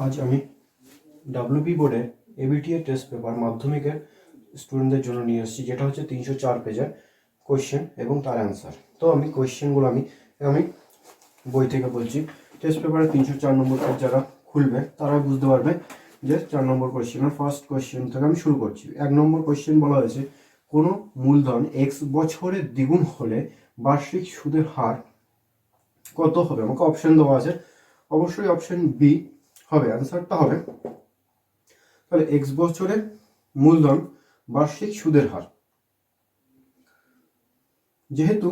আজ আমি ডাব্লিউবি বোর্ডের এবিটিএ টেস্ট পেপার মাধ্যমিকের স্টুডেন্টদের জন্য নিয়ে এসেছি, যেটা হচ্ছে 304 পেজের কোয়েশ্চেন এবং তার অ্যান্সার। তো আমি কোয়েশ্চেনগুলো আমি বই থেকে বলছি। টেস্ট পেপারে 304 নম্বর পেজ যারা খুলবে তারা বুঝতে পারবে যে 4 নম্বর কোয়েশ্চেনের ফার্স্ট কোয়েশ্চেন থেকে আমি শুরু করছি। 1 নম্বর কোয়েশ্চেন বলা হয়েছে, কোনো মূলধন এক্স বছরে দ্বিগুণ হলে বার্ষিক সুদের হার কত হবে? আমাকে অপশন দেওয়া আছে, অবশ্যই অপশন বি হবে, অ্যান্সারটা হবে। তাহলে এক্স বছরের মূলধন বার্ষিক সুদের হার, যেহেতু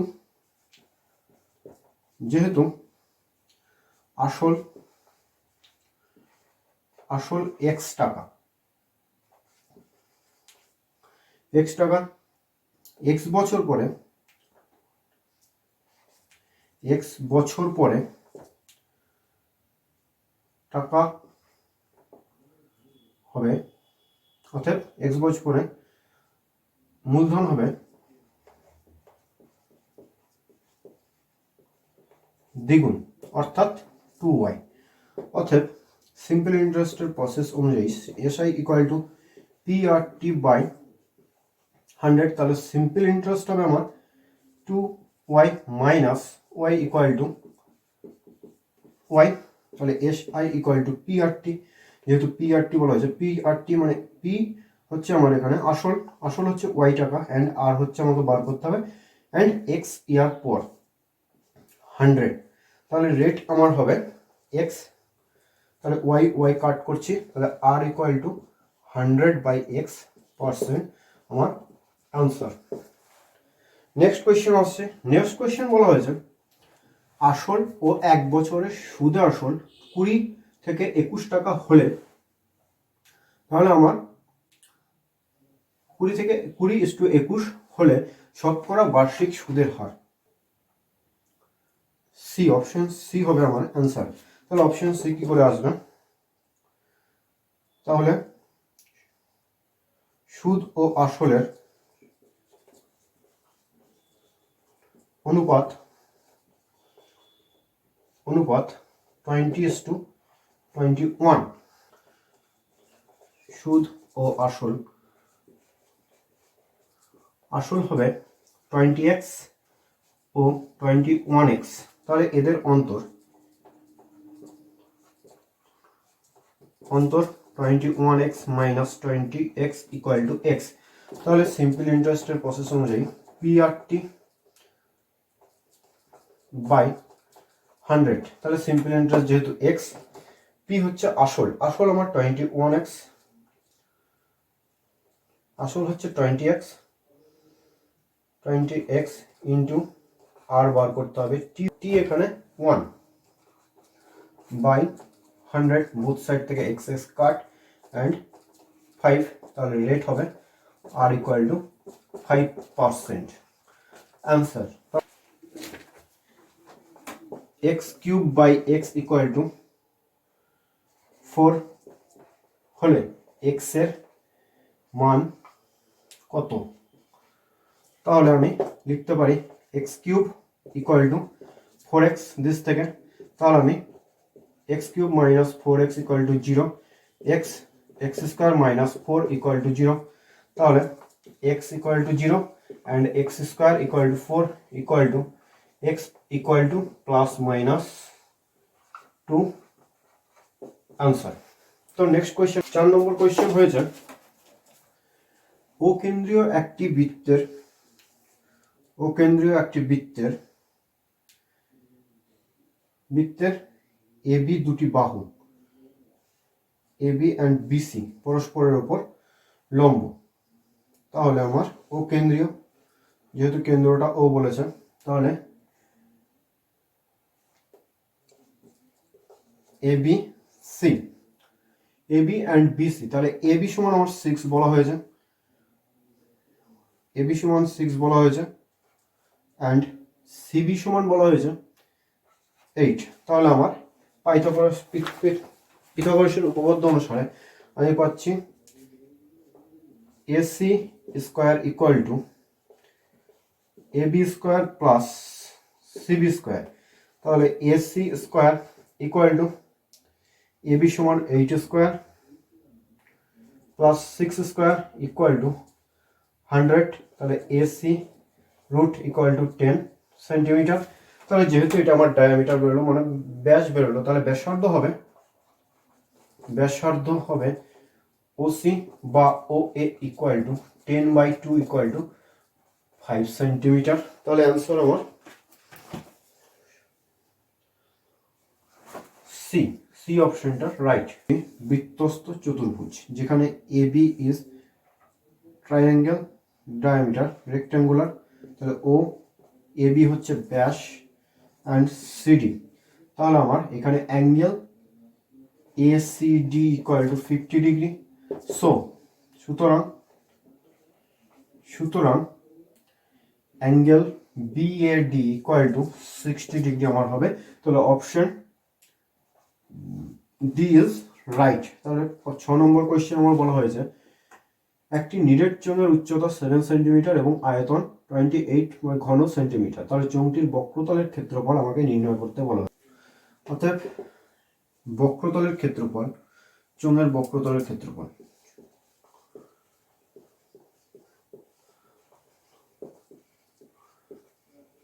আসল এক্স টাকা, এক্স বছর পরে টাকা হবে, অর্থাৎ এক্স বছর পরে মূলধন হবে দ্বিগুণ, অর্থাৎ 2y। অর্থাৎ সিম্পল ইন্টারেস্টের প্রসেস অনুযায়ী SI equal to PRT by 100। তাহলে সিম্পল ইন্টারেস্ট হবে আমার 2y minus Y equal to Y. তাহলে এসআই ইকুয়াল টু পিআরটি, যেহেতু পিআরটি বলা হয়েছে, পিআরটি মানে পি হচ্ছে আমার এখানে আসল হচ্ছে ওয়াই টাকা, অ্যান্ড আর হচ্ছে আমাকে বার করতে হবে, অ্যান্ড এক্স ইয়ার পর 100। তাহলে রেট আমার হবে এক্স, তাহলে ওয়াই কাট করছি, তাহলে আর ইকুয়াল টু 100/x% আমার আনসার। নেক্সট কোয়েশ্চেন আসছে। নেক্সট কোয়েশ্চেন বলা হয়েছে, আসল ও 1 বছরের সুদে আসল 20 থেকে 21 টাকা হলে, তাহলে আমার 20 থেকে 20:21 হলে শতকরা বার্ষিক সুদের হার। সি, অপশন সি হবে আমার অ্যান্সার। তাহলে অপশন সি কি করে আসবে? তাহলে সুদ ও আসলের অনুপাত 20:21। সুদ ও আসল হবে 20x ও 21x। তাহলে এদের অন্তর 21x minus 20x equal to x। তাহলে সিম্পল ইন্টারেস্টের প্রসেস অনুযায়ী পিআরটি বাই 100। তাহলে সিম্পল ইন্টারেস্ট যেহেতু x, পি হচ্ছে আসল আমার 21x, আসল হচ্ছে 20x ইন্টু আর বার করতে হবে, টি এখানে 1 বাই 100, বোথ সাইড থেকে এক্স কাট, অ্যান্ড 5। তাহলে রেট হবে r equal to 5%। Answer x³/x equal to 4 হলে এক্স এর মান কত? তাহলে আমি লিখতে পারি x³ equal to 4x this থেকে। তাহলে আমি x³ minus 4x equal to 0, x² minus 4 equal to 0। তাহলে x equal to 0 and x² equal to 4 equal to x equal two plus minus 2। Answer. তো নেক্সট কোয়েশ্চেন, 4 নম্বর কোয়েশ্চেন হয়েছে, অকেন্দ্রীয় একটি বৃত্তের AB দুটি বাহু এবি অ্যান্ড বিসি পরস্পরের উপর লম্ব। তাহলে আমার ও কেন্দ্রীয়, যেহেতু কেন্দ্রটা ও বলেছে, তাহলে A B C, A B and B C. তাহলে এবি সমান আমার 6 বলা হয়েছে, এবি সমান 6 বলা হয়েছে, অ্যান্ড সিবি সমান বলা হয়েছে 8। তাহলে আমার পিথাগোরাসের উপপাদ্য অনুসারে আমি পাচ্ছি AC square equal to AB square plus CB square. তাহলে AC square equal to AB সমান 8 square plus 6 square equal to 100, তাহলে AC root equal to 10 centimetre. তাহলে যেহেতু এটা আমার ডায়ামিটার বেরোলো, মানে ব্যাস বেরোলো, তাহলে ব্যাসার্ধ হবে ওসি বা O A equal to 10/2 equal to 5 centimetre. তাহলে অ্যান্সার আমার সি অপশনটা রাইট। বৃত্তস্থ চতুর্ভুজ, যেখানে AB is triangle, diameter rectangular, তাহলে ও এবি হচ্ছে ব্যাস অ্যান্ড সিডি। তাহলে আমার এখানে angle ACD equal to 50 degree. সুতরাং angle BAD equal to 60 degree আমার হবে। তাহলে অপশন ডি ইজ রাইট। তাহলে 6 নম্বর কোয়েশ্চেন আমার বলা হয়েছে একটি নিরেট চোঙের উচ্চতা 7 সেন্টিমিটার এবং আয়তন 28 ঘন সেন্টিমিটার। তাহলে চোঙটির বক্রতলের ক্ষেত্রফল আমাকে নির্ণয় করতে বলা হয়। অর্থাৎ বক্রতলের ক্ষেত্রফল, চোঙের বক্রতলের ক্ষেত্রফল,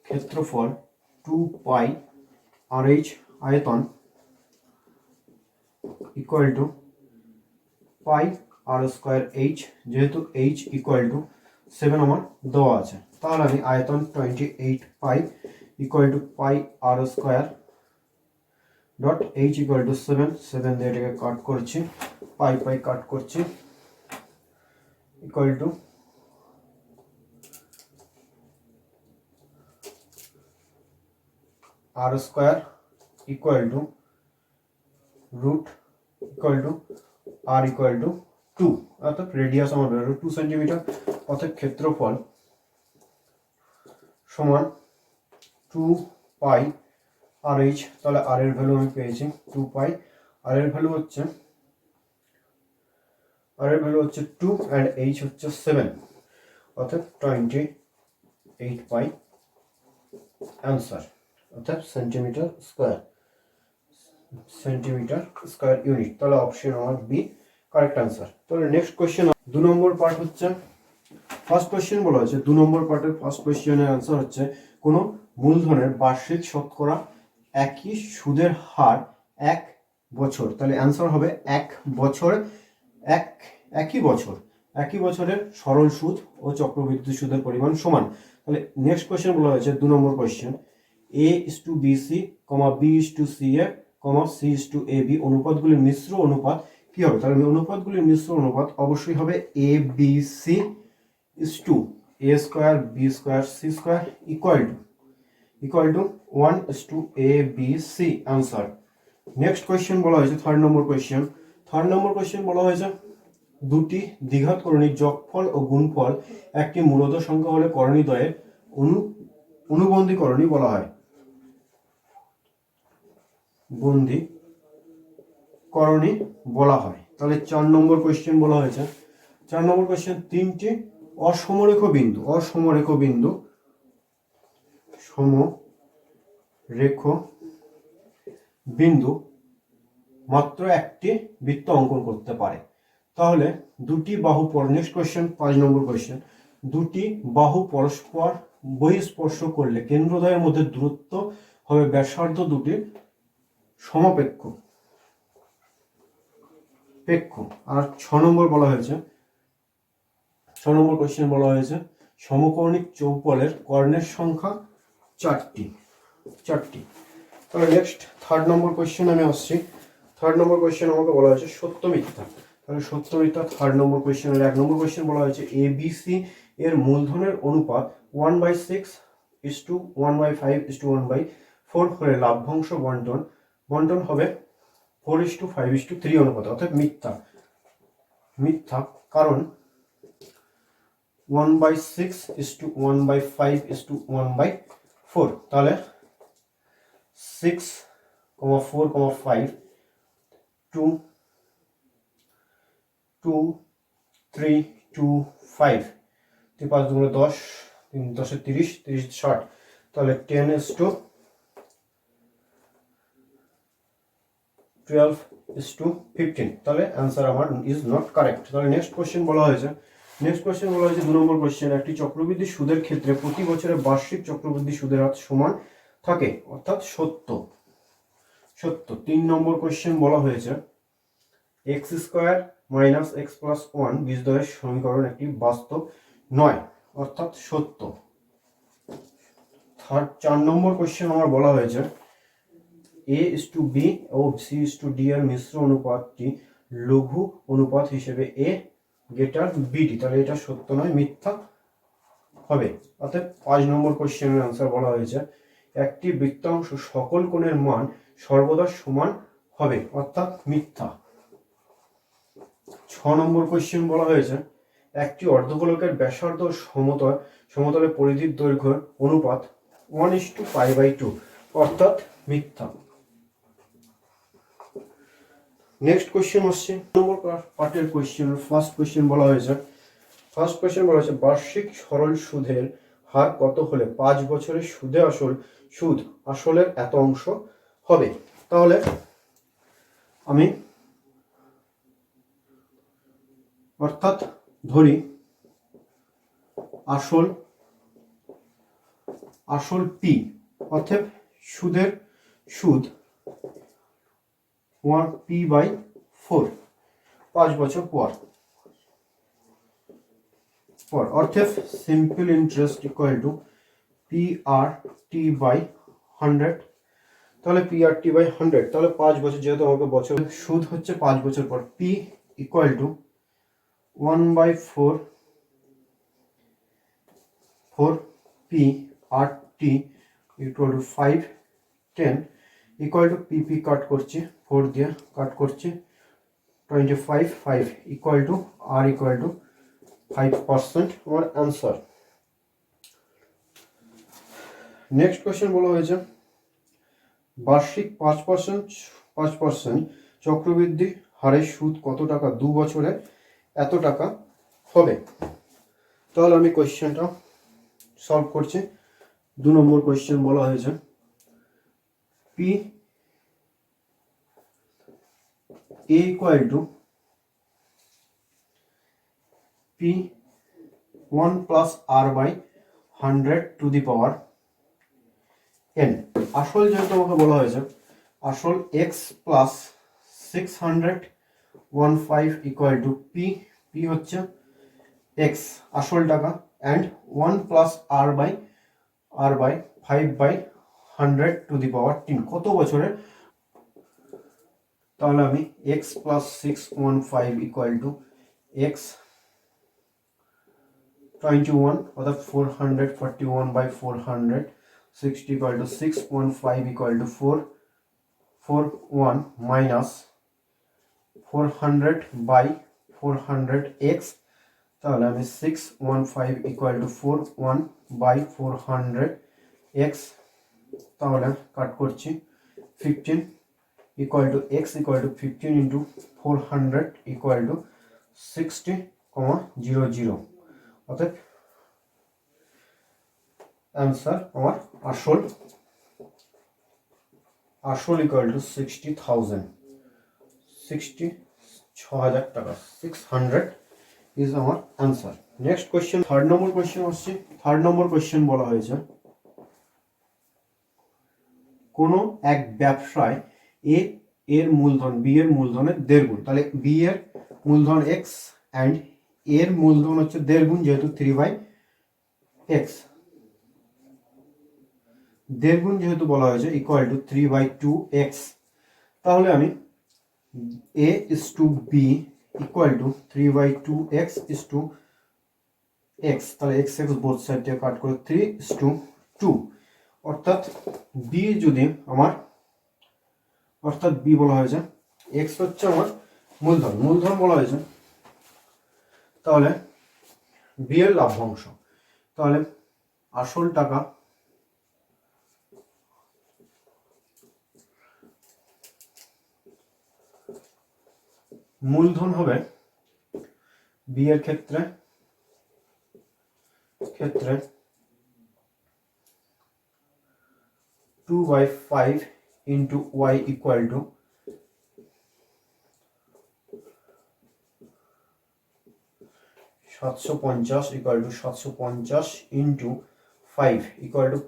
ক্ষেত্রফল 2 পাই RH আয়তন equal to pi R square H. যেহেতু এইচ ইকুয়াল টু 7 আমার দেওয়া আছে, তাহলে আমি আয়তন 28 pi equal to pi R square dot H equal to 7 দিয়ে এটাকে কাট করছি, পাই কাট করছি, equal to R square equal to root equal to R equal to 2। অর্থাৎ রেডিয়াস আমার বেরোলো 2 সেন্টিমিটার। অর্থাৎ ক্ষেত্রফল সমান 2 পাই আর এইচ। তাহলে আর এর ভ্যালু আমি পেয়েছি 2 পাই, আর এর ভ্যালু হচ্ছে 2 অ্যান্ড এইচ হচ্ছে 7, অর্থাৎ 28 পাই অ্যান্সার, অর্থাৎ সেন্টিমিটার স্কোয়ার ইউনিট। তাহলে অপশন আমার বি কারেক্ট অ্যান্সার। তাহলে নেক্সট কোয়েশ্চেন 2 নম্বর পার্ট হচ্ছে, ফার্স্ট কোয়েশ্চেন বলা হয়েছে 2 নম্বর পার্টের ফার্স্ট কোয়েশ্চেনের অ্যান্সার হচ্ছে কোনো মূলধনের বার্ষিক শতকরা একই সুদের হার 1 বছর। তাহলে অ্যান্সার হবে 1 বছর, একই বছরের সরল সুদ ও চক্রবৃদ্ধি সুদের পরিমাণ সমান। তাহলে নেক্সট কোয়েশ্চেন বলা হয়েছে 2 নম্বর কোয়েশ্চেন A:BC, B:CA, C:AB অনুপাতগুলির মিশ্র অনুপাত কি হবে? তাহলে অনুপাতগুলির মিশ্র অনুপাত অবশ্যই হবে ABC A square B square C square equal two 1:ABC answer. Next question বলা হয়েছে 3 নম্বর কোয়েশ্চেন বলা হয়েছে দুটি দ্বিঘাত করণীর যোগফল ও গুণফল একটি মূলদ সংখ্যা হলে করণীদ্বয়ের অনুবন্ধী করণী বলা হয়। বন্ধী করণী বলা হয়। তাহলে 4 নম্বর কোয়েশ্চেন বলা হয়েছে 4 নম্বর কোয়েশ্চেন তিনটি অসমরেখ বিন্দু মাত্র একটি বৃত্ত অঙ্কন করতে পারে। তাহলে দুটি বাহু নেক্সট কোয়েশ্চেন 5 নম্বর কোয়েশ্চেন দুটি বাহু পরস্পর বহিঃস্পর্শ করলে কেন্দ্রদ্বয়ের মধ্যে দূরত্ব হবে ব্যাসার্ধ দুটির সমপেক্ষ। আর 6 নম্বর কোয়েশ্চেন বলা হয়েছে সমকৌণিক চৌপলের কর্ণের সংখ্যা 4টি। তাহলে নেক্সট 3 নম্বর কোয়েশ্চেন আমি আসছি। 3 নম্বর কোয়েশ্চেন আমাকে বলা হয়েছে সত্য মিথ্যা। তাহলে সত্য মিথ্যা 3 নম্বর কোয়েশ্চেনের 1 নম্বর কোয়েশ্চেন বলা হয়েছে ABC এর মূলধনের অনুপাত 1/6:1/5:1/4 হলে লাভ্যাংশ বন্টন হবে 4:5:3 অনুপাত, অর্থাৎ মিথ্যা কারণ 1/6:1/5:1/4। তাহলে 6,4,5 2 3 2 5 3 5 2 10 3 10 30 30 60। তাহলে 10:12 ইস টু 15, তাহলে অ্যান্সার আমার ইজ নট কারেক্ট। তাহলে নেক্সট কোশ্চেন বলা হয়েছে 2 নম্বর কোশ্চেন, একটি চক্রবৃদ্ধি সুদের ক্ষেত্রে প্রতি বছরে বার্ষিক চক্রবৃদ্ধি সুদের হার সমান থাকে, অর্থাৎ সত্য। 3 নম্বর কোশ্চেন বলা হয়েছে x square minus x plus 1 বীজদ্বয়ের সমীকরণ একটি বাস্তব নয়, অর্থাৎ সত্য। 4 নম্বর কোশ্চেন আমার বলা হয়েছে এ ইস টু বি ও সি ইস টু ডি এর মিশ্র অনুপাতটি লঘু অনুপাত হিসেবে এ গ্রেটার বিডি, তাহলে এটা সত্য নয়, মিথ্যা হবে। অর্থাৎ 5 নম্বর কোশ্চেনের আনসার বলা হয়েছে একটি বৃত্তাংশ সকল কোণের মান সর্বদা সমান হবে, অর্থাৎ মিথ্যা। 6 নম্বর কোশ্চেন বলা হয়েছে একটি অর্ধগোলকের ব্যাসার্ধ সমতলের পরিধির দৈর্ঘ্যের অনুপাত 1:π/2, অর্থাৎ মিথ্যা। নেক্সট কোশ্চেন হচ্ছে নম্বর পার্টের কোশ্চেন। ফার্স্ট কোশ্চেন বলা হয়েছে বার্ষিক সরল সুদের হার কত হলে 5 বছরের সুদ আসলের এত অংশ হবে। তাহলে আমি অর্থাৎ ধরি আসল পি, অর্থাৎ সুদ 1p/4 5 বছর পর, অর্থাৎ simple interest equal two PRT/100। তাহলে PRT/100, তাহলে 5 বছর, যেহেতু আমাকে বছর সুদ হচ্ছে 5 বছর পর, P equal to 1/4 PRT equal to 5 10 equal to PP কাট করছি 4 দিয়ে কাট করছি 25 5 equal to R equal to 5% আমার অ্যান্সার। নেক্সট কোশ্চেন বলা হয়েছে বার্ষিক 5% চক্রবৃদ্ধি হারে সুদ কত টাকা 2 বছরে এত টাকা হবে। তাহলে আমি কোশ্চেনটা সলভ করছি। 2 নম্বর কোশ্চেন বলা হয়েছে P A equal to P1 plus R/100 to the power n। আসল যেহেতু আমাকে বলা হয়েছে আসল x plus 615 equal to P হচ্ছে x আসল টাকা and 1 plus R/5/100 to the power 10 কত বছরে। তাহলে আমি x plus 615 equal to x 21, অর্থাৎ 441/400 60 equal to 615 equal to 441 minus 400/400 x। তাহলে আমি 615 equal to 41/400 x, তাহলে কাট করছি 15 equal to x equal to 15 into 400 equal to 60,00, অর্থাৎ অ্যান্সার আমার আসল ইকুয়াল টু 60,000 66,000 টাকা 600 ইজ আমার অ্যান্সার। নেক্সট কোয়েশ্চেন 3rd নম্বর কোয়েশ্চেন আসছে। 3rd নম্বর কোয়েশ্চেন বলা হয়েছে কোনো এক ব্যবসায় এ এর মূলধন বি এর মূলধনের 1.5 গুণ, তাহলে বি এর মূলধন x অ্যান্ড এর মূলধন হচ্ছে 1.5 গুণ, যেহেতু 3/x 1.5 গুণ যেহেতু বলা হয়েছে ইকুয়াল টু 3/2x। তাহলে আমি a is to b equal to 3/2x is to x, তাহলে x বোথ সাইড দিয়ে কাট করে 3:2, অর্থাৎ b যদি আমার অর্থাৎ b বলা হয়েছে x হচ্ছে আমার মূলধন বলা হয়েছে, তাহলে b এর লভ্যাংশ, তাহলে আসল টাকা মূলধন হবে b এর ক্ষেত্রে 2/5 into y equal to 750 equal to 750 into 5 equal to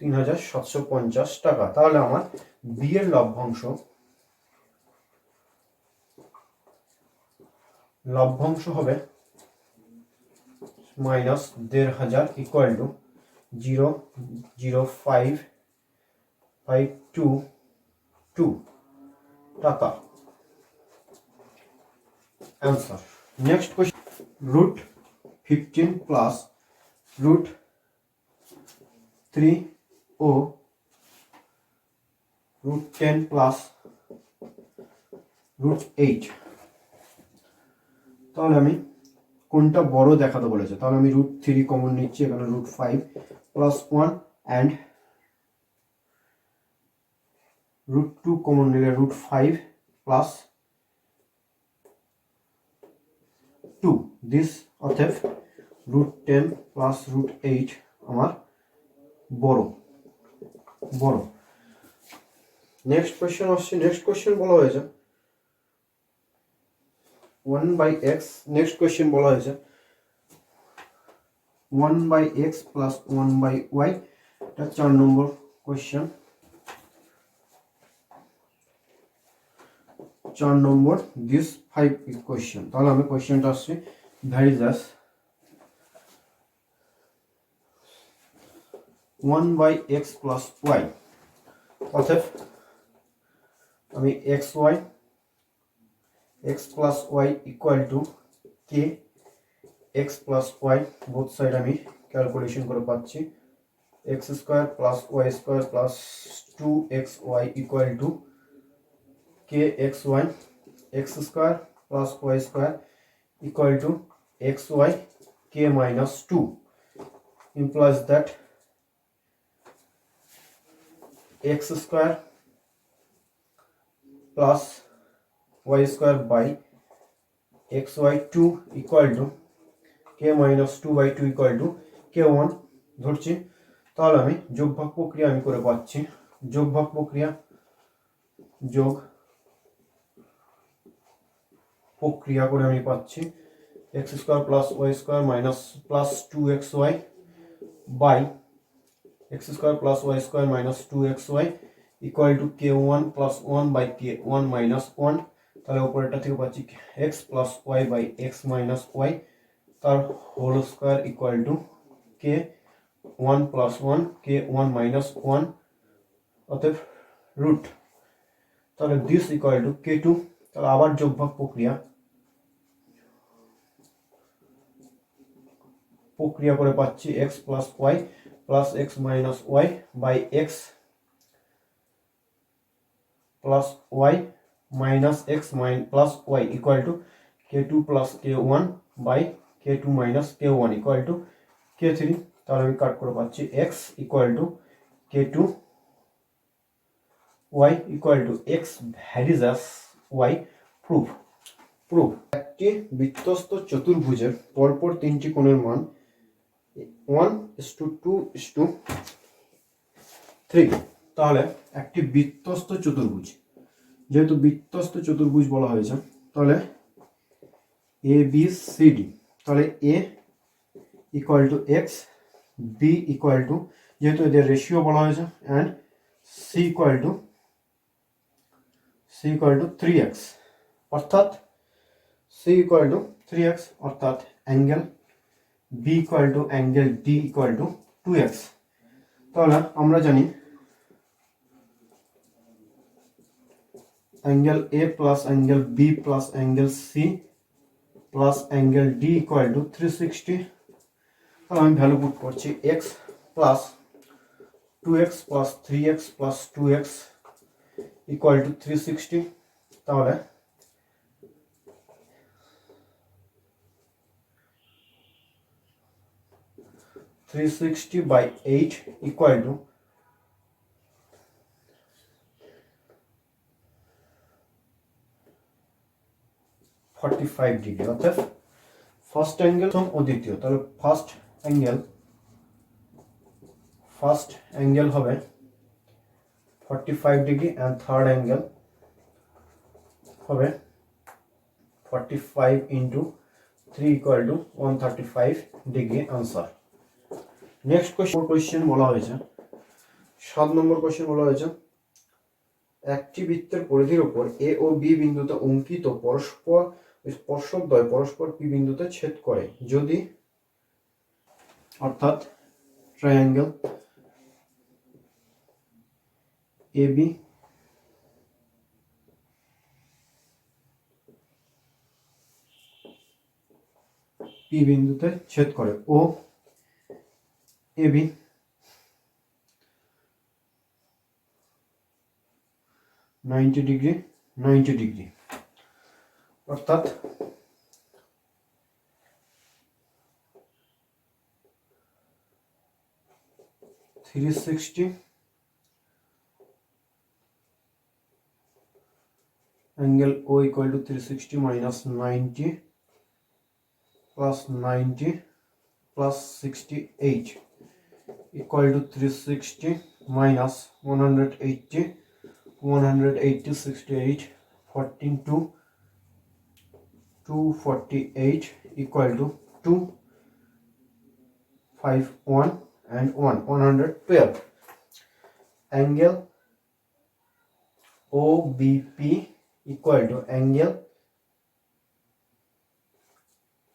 3750 টাকা। তাহলে আমার বি এর লভ্যাংশ হবে মাইনাস 1500 ইকুয়াল টু 0.05522 টাকা। Answer. Next question, root 15 plus root 3 or root 10 plus root 8 তাহলে আমি কোনটা বড় দেখাতে বলেছে, তাহলে আমি রুট 3 কমন নিচ্ছি, এখানে root 5 plus 1 and root 2 common নিলে রুট 5 প্লাস 2 দিস, অতএব রুট 10 প্লাস রুট 8 আমার বড়। নেক্সট কোশ্চেন আসছে, নেক্সট কোশ্চেন বলা হয়েছে 1/x, নেক্সট কোশ্চেন বলা হয়েছে 1/x প্লাস 1/y, এটা 4 নম্বর কোশ্চেন। 4 number this 5 question. তাহলে আমি কোশ্চেনটা আসছে ভ্যারিজাস 1/x প্লাস y, অতএব আমি x plus y equal two k x plus y, both side আমি ক্যালকুলেশন করে পাচ্ছি x square plus y square plus 2xy equal two kxy, x square plus y square equal to xy k minus 2 implies that x square plus y square by xy 2 equal to k minus 2 by 2 equal to k1 ধরছি। তাহলে আমি যোগভাগ প্রক্রিয়া আমি করে পাচ্ছি, যোগভাগ প্রক্রিয়া করে আমি পাচ্ছি x square plus y square minus plus 2xy by x square plus y square minus 2xy equal to k1 plus 1 by k1 minus 1। তাহলে উপরেরটা থেকে পাচ্ছি x plus y by x minus y তার whole square equal to k1 plus 1 k1 minus 1, অতএব root, তাহলে this equal to k2। তাহলে আবার যোগভাগ প্রক্রিয়া করে পাচ্ছি x plus y plus x minus y by x plus y minus x plus y equal to k2 plus k1 by k2 minus k1 equal to k3। তাহলে আমি cut করে পাচ্ছি x equal to k2 y equal to x varies as y। Proof একটি বৃত্তস্থ চতুর্ভুজের পরপর তিনটি কোণের মান 1:2:3। তাহলে একটি বৃত্তস্থ চতুর্ভুজ, যেহেতু বৃত্তস্থ চতুর্ভুজ বলা হয়েছে, তাহলে এ বি সি ডি, তাহলে A equal to X, B equal to, যেহেতু এদের রেশিও বলা হয়েছে, and C equal to 3x, অর্থাৎ সি ইকুয়াল টু 3x, অর্থাৎ angle B equal to angle D equal to 2x। তাহলে আমরা জানি angle A plus angle B plus angle C plus angle D equal to 360। তাহলে আমি value put করছি x plus 2x plus 3x plus 2x equal to 360। তাহলে 360 by 8 equal to 45 degree, অর্থাৎ first angle ও দ্বিতীয়। তাহলে ফার্স্ট অ্যাঙ্গেল হবে 45 degree, and third angle হবে 45 into 3 equal to 135 degree answer. Next question বলা হয়েছে 7 নম্বর কোয়েশ্চেন বলা হয়েছে একটি বৃত্তের পরিধির উপর এ ও বি বিন্দুতে অঙ্কিত পরস্পর স্পর্শকদ্বয় পরস্পর পি বিন্দুতে ছেদ করে যদি, অর্থাৎ ট্রায়াঙ্গেল এ বি পি বিন্দুতে ছেদ করে ও এ বি 90 ডিগ্রি 90 ডিগ্রি, অর্থাৎ $360 angle O equal to 360 minus 90 plus 90 plus 68 equal to 360 minus 180 68 14 to 248 equal to 251 and 112. Angle OBP equal to angle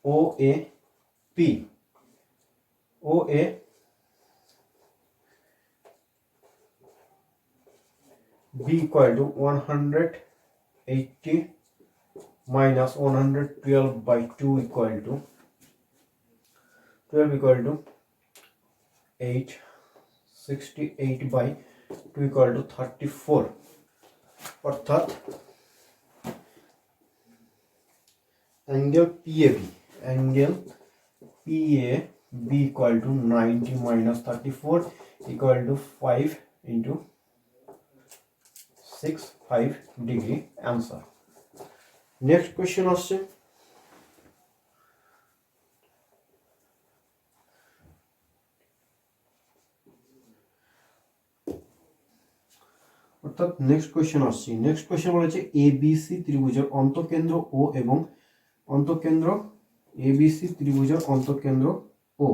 OAP. OA B equal to 180 minus 112 by 2 equal to 12 equal to 8, 68 by 2 equal to 34, অর্থাৎ angle PAB equal to 90 minus 34 equal to 5 into 65 degree answer. Next question আসছে অর্থাৎ next question বলেছে ABC ত্রিভুজের অন্তঃকেন্দ্র ও এবং অন্তঃকেন্দ্র ABC ত্রিভুজের অন্তঃকেন্দ্র ও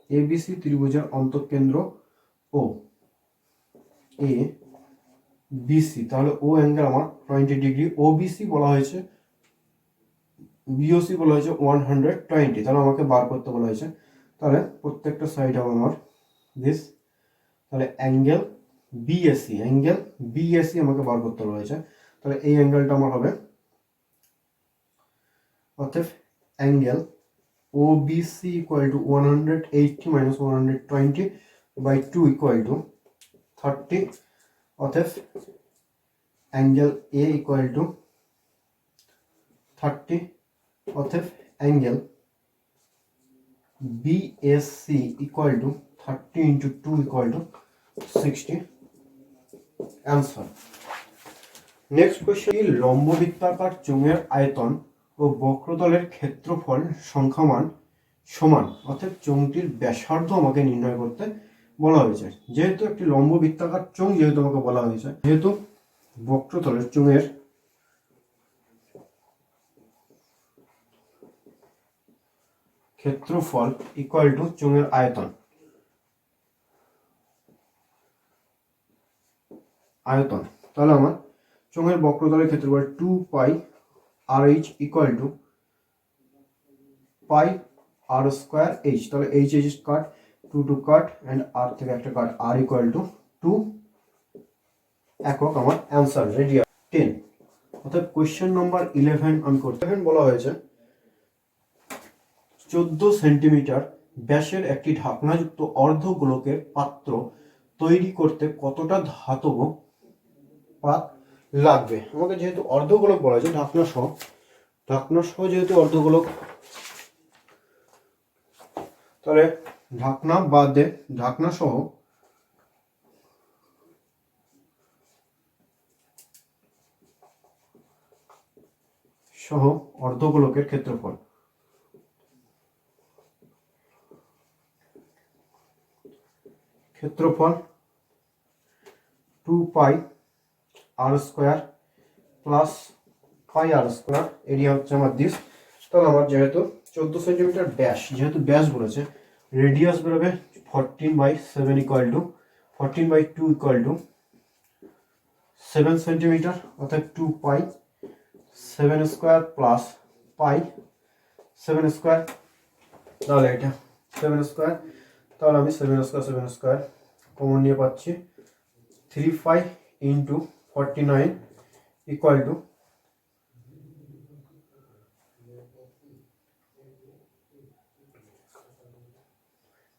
ABC ত্রিভুজের অন্তঃকেন্দ্র ও এ BC, তাহলে ও angle আমার 20 ডিগ্রি, ওবিসি বলা হয়েছে, বিওসি বলা হয়েছে 120, তাহলে আমাকে বার করতে বলা হয়েছে। তাহলে প্রত্যেকটা সাইড হবে আমার দিস, তাহলে অ্যাঙ্গেল বিএসি আমাকে বার করতে বলা হয়েছে। তাহলে এই অ্যাঙ্গেলটা আমার হবে, অতএব angle OBC equal to 180 minus 120 by 2 equal to 30, অতএব অ্যাঙ্গেল এ ইকুয়াল টু 30, অতএব angle BSC equal to 30 into 2 equal to 60 answer. Next question, লম্ব বৃত্তাকার চোঙের আয়তন ও বক্রতলের ক্ষেত্রফল সংখ্যামান সমান, অর্থাৎ চোঙটির ব্যাসার্ধ আমাকে নির্ণয় করতে বলা হয়েছে। যেহেতু একটি লম্ব বৃত্তাকার চোঙ যেহেতু আমাকে বলা হয়েছে, যেহেতু বক্রতলের চোঙের ক্ষেত্রফল ইকুয়াল টু চোঙের আয়তন, তাহলে আমার চোঙের বক্রতলের ক্ষেত্রফল 2 pi R H equal to pi R square H, তাহলে H H cut, 2 cut and R থেকে একটা কাট, আর ইকুয়াল টু 2 একক আমার অ্যান্সার রেডিয়াস 10। অর্থাৎ কোয়েশ্চেন নম্বর 11 আমি করতে বলা হয়েছে 14 সেন্টিমিটার ব্যাসের একটি ঢাকনাযুক্ত অর্ধগোলকের পাত্র তৈরি করতে কতটা ধাতব পাত লাগবে। আমাকে যেহেতু অর্ধগোলক বলা হয়েছে ঢাকনা সহ যেহেতু অর্ধগোলক, তাহলে ঢাকনা বাদে ঢাকনা সহ অর্ধগোলকের ক্ষেত্রফল, পাই আর স্কোয়ার প্লাস পাই আর স্কোয়ার, এরিয়া হচ্ছে আমার দিস। তাহলে আমার যেহেতু 14 সেন্টিমিটার ব্যাস, যেহেতু ব্যাস বলেছে, রেডিয়াস বেরোবে 14/7 equal to 14/2 equal to 7 centimetre, অর্থাৎ 2 পাই 7 স্কোয়ার প্লাস পাই 7 স্কোয়ার। তাহলে এটা 7 স্কোয়ার, তাহলে আমি 7 স্কোয়ার কমন নিয়ে পাচ্ছি 3 পাই ইন্টু 49 ইকুয়াল টু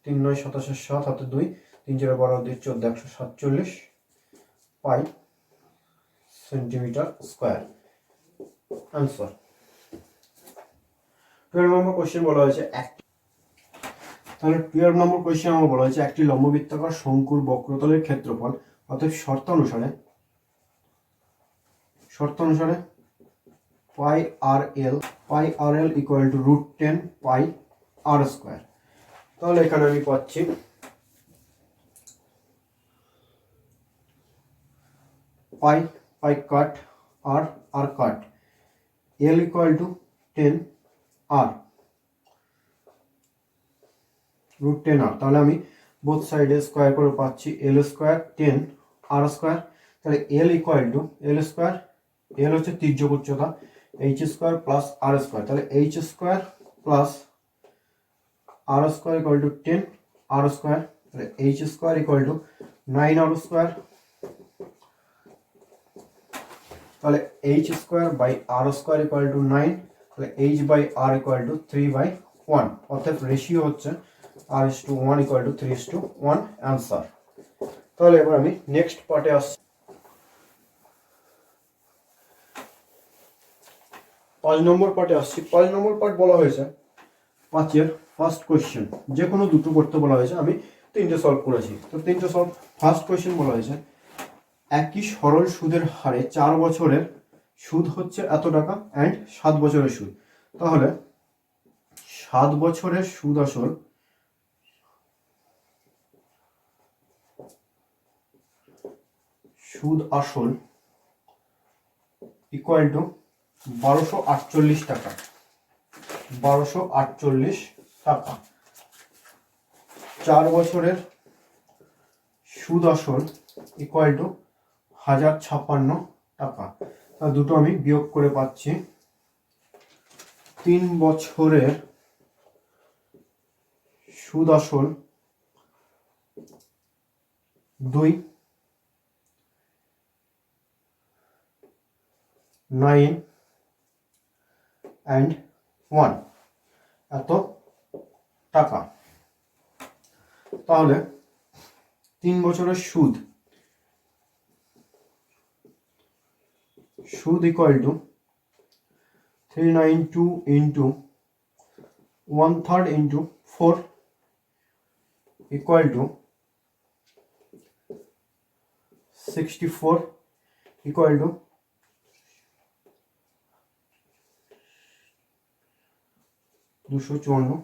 3 9 27 7 হাতে 2 3 4 12 2 14 147 পাই সেন্টিমিটার স্কোয়ার। আনসার। 12 নম্বর কোশ্চেন বলা হয়েছে তাহলে 12 নম্বর কোশ্চেন আমার বলা হয়েছে একটি লম্ববৃত্তাকার শঙ্কুর বক্রতলের ক্ষেত্রফল, অতএব শর্তানুসারে pi R L equal to √10 pi R square. তাহলে এখানে আমি পাচ্ছি পাই কাট আর কাট, এল ইকুয়াল টু 10 আর √10 আর। তাহলে আমি বোথ সাইডে স্কোয়ার করে পাচ্ছি এল স্কোয়ার 10 আর স্কোয়ার। তাহলে এল ইকুয়াল টু এল স্কোয়ার, এল হচ্ছে তির্যক উচ্চতা, এইচ স্কোয়ার প্লাস আর স্কোয়ার। তাহলে H square plus R square equal to 10 R square. তাহলে এইচ স্কোয়ার ইকুয়াল টু 9 আর স্কোয়ার। তাহলে H square by R square equal two 9, তাহলে H by R equal two 3/1, অর্থাৎ ratio হচ্ছে r/1 equal to 3:1 answer. তাহলে এবার আমি next পার্টে আসছি। 5 নম্বর পার্টে আসছি। 5 নম্বর পার্ট বলা হয়েছে 5-এর ফার্স্ট কোয়েশ্চেন, যে কোনো দুটো করতে বলা হয়েছে, আমি 3টে সলভ করেছি। তো 3টে সলভ। ফার্স্ট কোয়েশ্চেন বলা হয়েছে একই সরল সুদের হারে 4 বছরের সুদ হচ্ছে এত টাকা অ্যান্ড 7 বছরের সুদ। তাহলে 7 বছরের সুদ আসল ইকুয়াল টু 1248 টাকা। 4 বছরের সুদ আসল ইকুয়াল টু 1056 টাকা। দুটো আমি বিয়োগ করে পাচ্ছি 3 বছরের সুদ আসল 2 9 and 1 এত টাকা। তাহলে 3 বছরের সুদ equal to 392 into 1/3 into 4 equal two 64 equal to 254।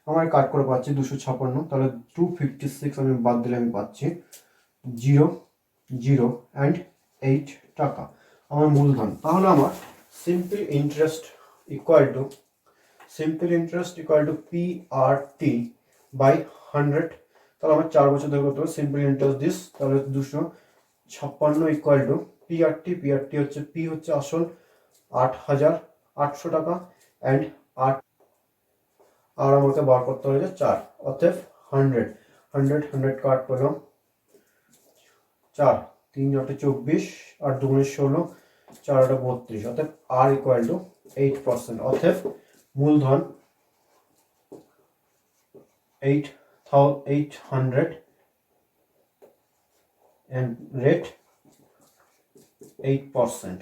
আমার কাট করে পাচ্ছি 256। তাহলে 256 আমি বাদ দিলে আমি পাচ্ছি 0 0 and 8 টাকা আমার মূলধন। তাহলে আমার simple interest equal to PRT by 100। তাহলে আমার 4 বছর ধরে করতে হবে সিম্পল ইন্টারেস্ট দিস। তাহলে 256 ইকুয়াল টু PRT হচ্ছে P হচ্ছে আসল 8800 টাকা অ্যান্ড 8 আর আমাকে বার করতে হয়েছে 4, অতএব 100 কাট করলাম 4 3 8 24 আর 2 16 4 8 32, অতএব আর ইকুয়াল টু 8%। অতএব মূলধন 800 and rate 8%।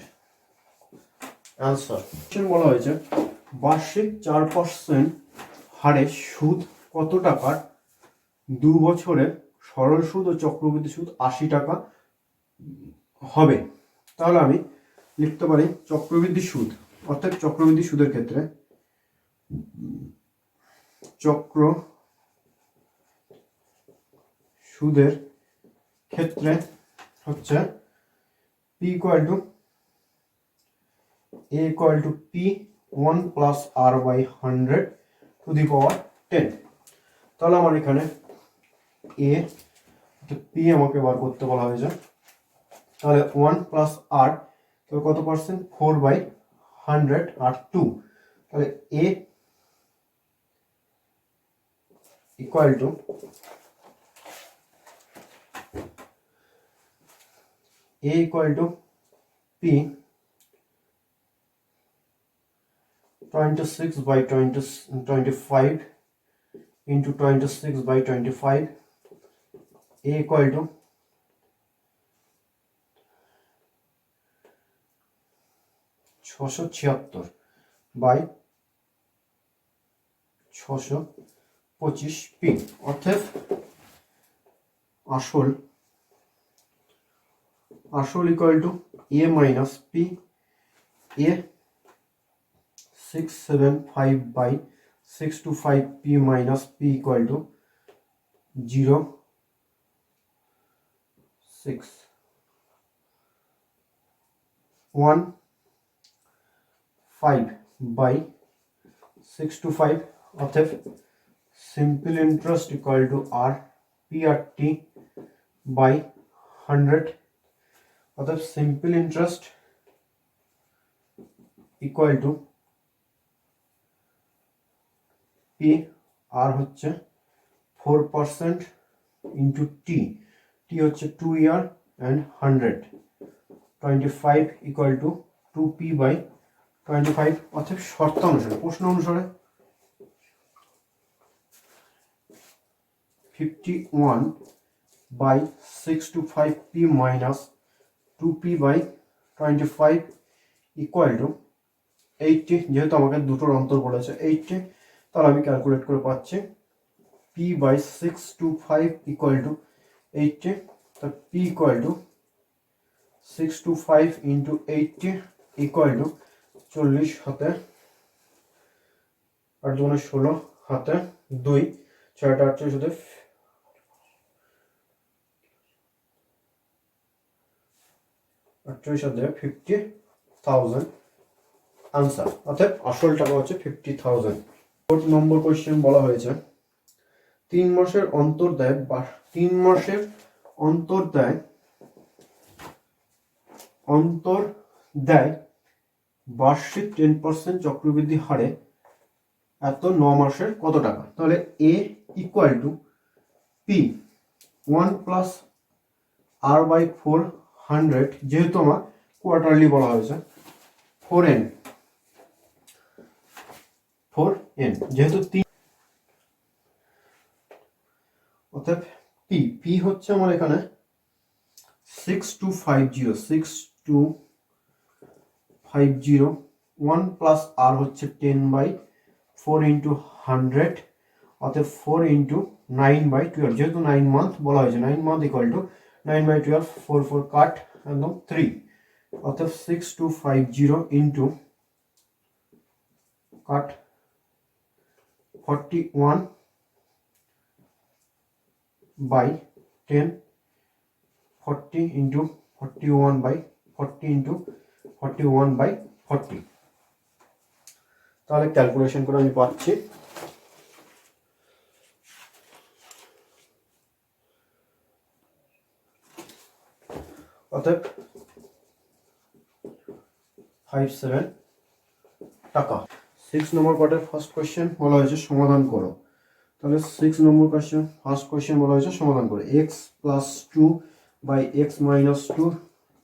অ্যান্সার। বলা হয়েছে বার্ষিক 4% হারে সুদ কত টাকার 2 বছরের সরল সুদ ও চক্রবৃদ্ধি সুদ 80 টাকা হবে। তাহলে আমি লিখতে পারি চক্রবৃদ্ধি সুদ, অর্থাৎ চক্রবৃদ্ধি সুদের ক্ষেত্রে হচ্ছে equal to p 1 plus r by 100 to the power 10। তাহলে আমার এখানে a p আমাকে বার করতে বলা হয়েছে, তাহলে 1 plus r তো কত পার্সেন্ট 4 by 100 আর 2, তাহলে a equal to p 26 by 25 into 26 by 25, a equal to 676 by 625 p, অর্থাৎ আসল equal to a minus p, a 675 by 625 p minus p equal to 0 6 1 5 by 625, অর্থাৎ simple interest equal to r p r t by 100, অর্থাৎ simple interest equal to p r হচ্ছে 4% into t হচ্ছে 2 year and 100, 25 equal to 2p by 25, অর্থাৎ শর্ত অনুসারে প্রশ্ন অনুসারে 51 by 625 p minus 2p by 25 equal to 80, যেহেতু আমাকে দুটোর অন্তর বলেছে 80, তাহলে আমি ক্যালকুলেট করে পাচ্ছি p by 625 equal to 80, তো p equal to 625 into 80 equal to 40 হাতে 8 দুগুণে 16 হাতে 2 6 48 হাতে 48 হাতে 50,000 আনসার, অর্থাৎ আসল টাকা হচ্ছে 50,000। 4 নম্বর কোশ্চেন বলা হয়েছে 3 মাসের অন্তর্দায় বার্ষিক 10% চক্রবৃদ্ধি হারে এত 9 মাসের কত টাকা, তাহলে a equal to p 1 plus r by 400, যেহেতু আমার কোয়ার্টারলি বলা হয়েছে 4n যেহেতু 3, অর্থাৎ p হচ্ছে আমার এখানে 6250 1 plus r হচ্ছে 10 by 4 into 100, অর্থাৎ 4 into 9 by 12, যেহেতু 9 মান্থ বলা হয়েছে 9 মান্থ equal to 9 by 12, 4 কাট একদম 3, অর্থাৎ 6250 into cut 41 by 10, 40 into 41 by 40 into 41 by 40, তাহলে ক্যালকুলেশন করে আমি পাচ্ছি অর্থাৎ 57 টাকা। 6 নম্বর পার্টের ফার্স্ট কোশ্চেন বলা হয়েছে সমাধান করো, তাহলে 6 নম্বর কোশ্চেন ফার্স্ট কোশ্চেন বলা হয়েছে সমাধান করো x plus 2 by x minus 2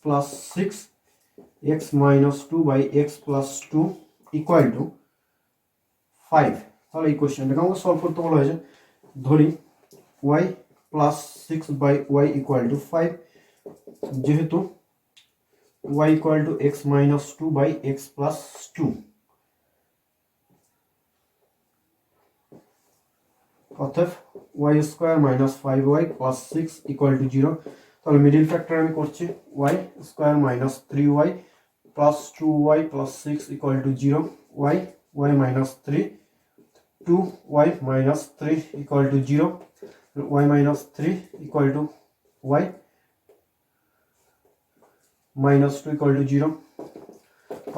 plus 6 x minus 2 by x plus 2 equal to 5, তাহলে এই কোশ্চেনটাকে আমাকে সলভ করতে বলা হয়েছে। ধরি y plus 6 by y equal to 5, যেহেতু y equal to x minus 2 by x plus 2, অর্থাৎ y square minus 5y plus 6 equal to 0, তাহলে মিডিল ফ্যাক্টর আমি করছি y square minus 3y plus 2y plus 6 equal to 0, y minus 3 2y minus 3 equal to 0, y minus 3 equal to y minus two equal to zero.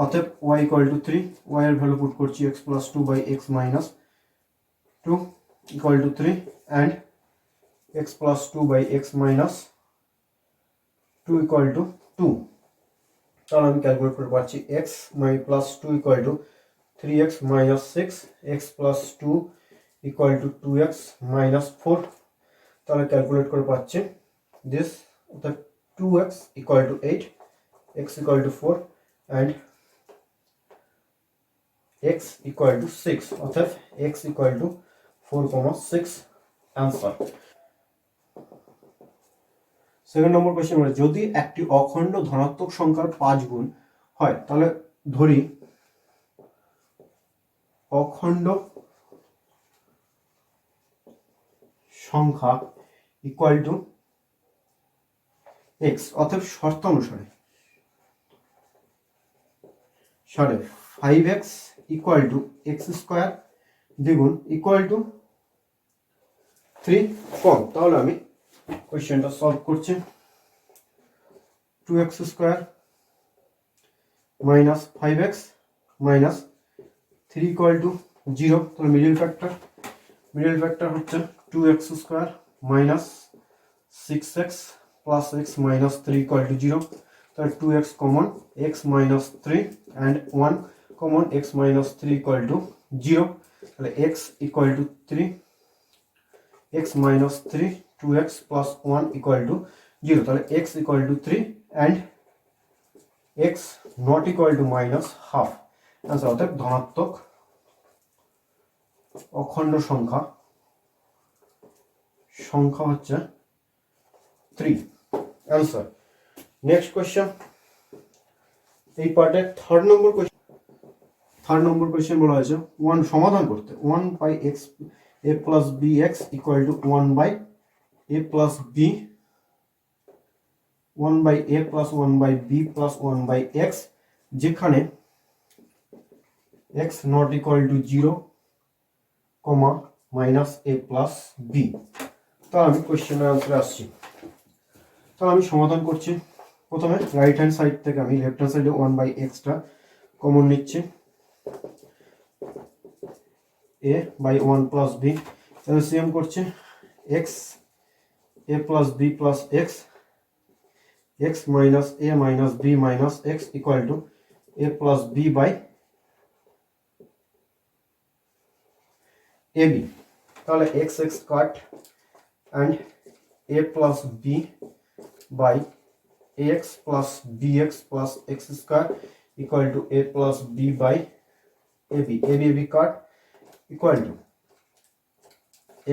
অতএব Y equal to three, Y এর value put করছি X plus two by X minus two equal to three and X plus two by X minus two equal to two. তাহলে আমি calculate করে পাচ্ছি X plus two equal to three X minus six, X plus two equal to two X minus four. তাহলে calculate করে পাচ্ছি this, অর্থাৎ two x equal to eight, X equal to four and X equal to six, অর্থাৎ X equal to 4,6 answer. Second number question বলে যদি একটি অখণ্ড ধনাত্মক সংখ্যার 5 গুণ হয়, তাহলে ধরি অখণ্ড সংখ্যা ইকুয়াল টু এক্স, অর্থাৎ শর্ত অনুসারে 5x equal to x square দ্বিগুণ ইকুয়াল টু 3 কম। তাহলে আমি কোয়েশ্চেনটা সলভ করছি। 2x square minus 5x minus 3 equal to 0। তাহলে মিডল ফ্যাক্টর হচ্ছে 2x square minus 6x plus x minus 3 equal to 0। তাহলে 2x common, x minus 3 and 1 common, x minus 3 equal to 0। তাহলে x equal two 3, x minus 3, 2x plus 1 equal to 0। তাহলে x equal two 3 and x not equal to minus half. Answer, অর্থাৎ ধনাত্মক অখণ্ড সংখ্যা হচ্ছে 3 answer. Next question, এই পার্টে third number question বলা হয়েছে সমাধান করতে 1 by X A plus B X equal to 1 by A plus B, 1 by A plus 1 by B plus 1 by X, যেখানে X not equal to 0 comma minus A plus B. তাহলে আমি কোয়েশ্চেনের আনসারে আসছি। তাহলে আমি সমাধান করছি। প্রথমে রাইট হ্যান্ড সাইড থেকে আমি লেফট হ্যান্ড সাইডে 1 বাই এক্সটা কমন নিচ্ছি, A by 1 plus B LCM করছি, X A plus B plus X, X minus A minus B minus X equal to A plus B by A B. তাহলে X X cut and A plus B by ax plus bx plus x square equal to a plus b by ab cut equal to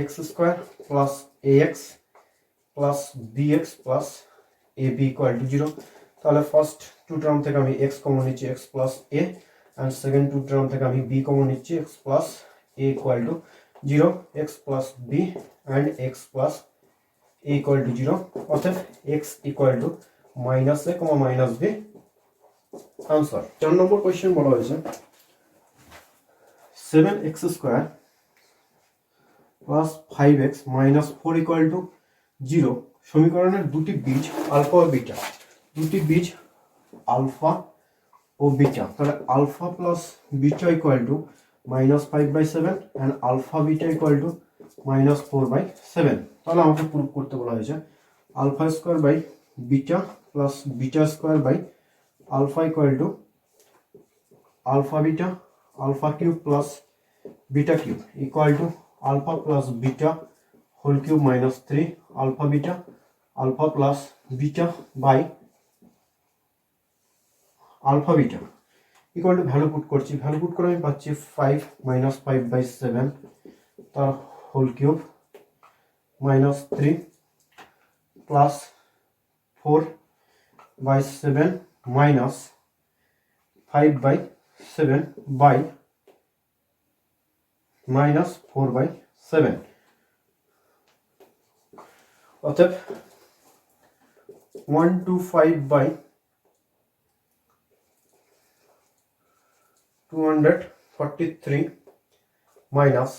x square plus ax plus bx plus ab equal to 0. তাহলে first two term থেকে আমি x common নিচ্ছি x plus a and second two term থেকে আমি b common নিচ্ছি x plus a equal to 0, x plus b and x plus a equal to 0, অর্থাৎ x equal to minus A comma minus B answer. 4 number question বলা হয়েছে 7x square plus 5x minus 4 equal to 0 সমীকরণের দুটি বীজ alpha ও beta, তাহলে alpha plus beta equal to minus 5/7 and alpha beta equal to minus 4/7। তাহলে আমাকে prove করতে বলা হয়েছে alpha square by beta plus beta square by alpha equal to alpha cube plus beta cube equal to alpha plus beta whole cube minus 3 alpha beta alpha plus beta by alpha beta equal to value put করছি, value put করে আমি পাচ্ছি 5 minus 5/7 তার whole cube minus 3 plus 4/7 minus 5/7 by minus 4/7, অতএব 125/243 minus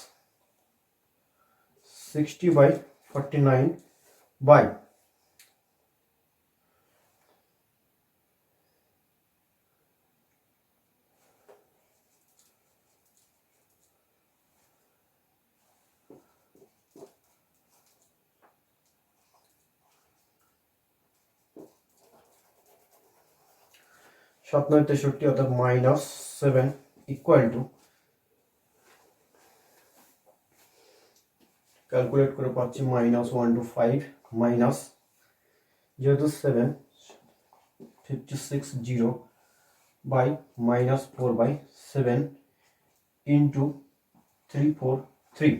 60/49 by 7 9 63 অর্থাৎ -7 equal to calculate করে পাচ্ছি -1 to 5 minus যেহেতু 7 56 0 by -4/7 into 343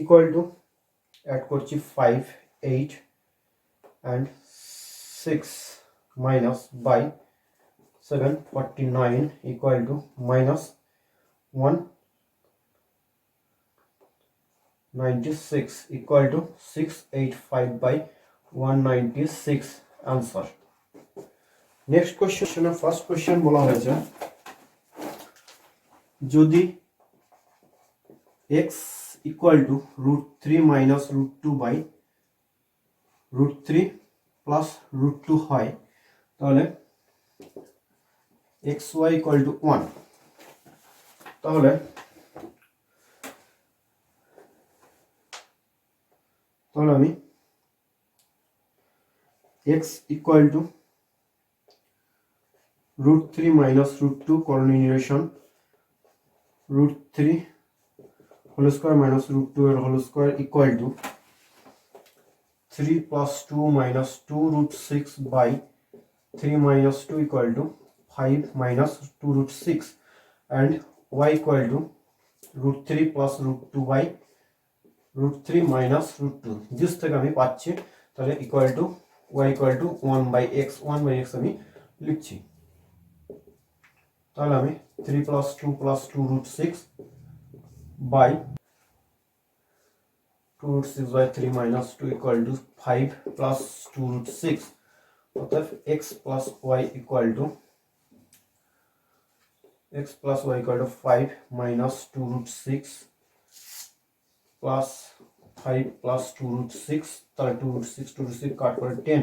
equal to add করছি 5 8 and 6 minus by 7 49 equal to minus 196 equal to 685 by 196 answer. Next question, first question বলা হয়েছে যদি x equal to √3 minus √2 by √3 plus √2 হয় তাহলে xy equal to 1 তাহলে আমি x equal to √3 minus √2 coordination √3 whole square minus √2 এর whole square equal to 3 plus 2 minus 2 √6 by 3 minus 2 equal to 5 minus 2 √6 and y equal to √3 plus √2 by √3 minus √2 this থেকে আমি পাচ্ছি তাহলে equal to y equal to 1 by x আমি লিখছি তাহলে আমি 3 plus 2 plus 2 √6 by 2 √6 by 3 minus 2 equal to 5 plus 2 √6 অর্থাৎ x plus y equal to 5 minus 2 √6 plus 5 plus 2 √6 তাহলে 2 √6 2 √6 কাট করে 10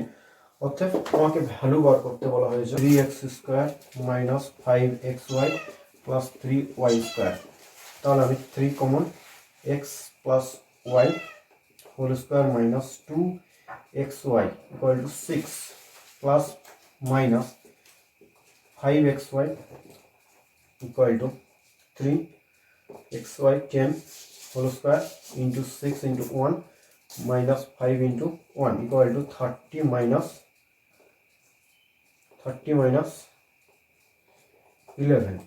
অর্থাৎ আমাকে ভ্যালু বার করতে বলা হয়েছে 3x square minus 5xy plus 3y square তাহলে আমি 3 common x plus y whole square minus 2xy equal to 6 plus minus 5xy equal to 3xy 10 whole square into 6 into 1 minus 5 into 1 equal to 30 minus 11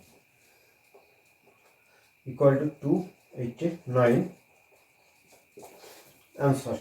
equal to 289 answer.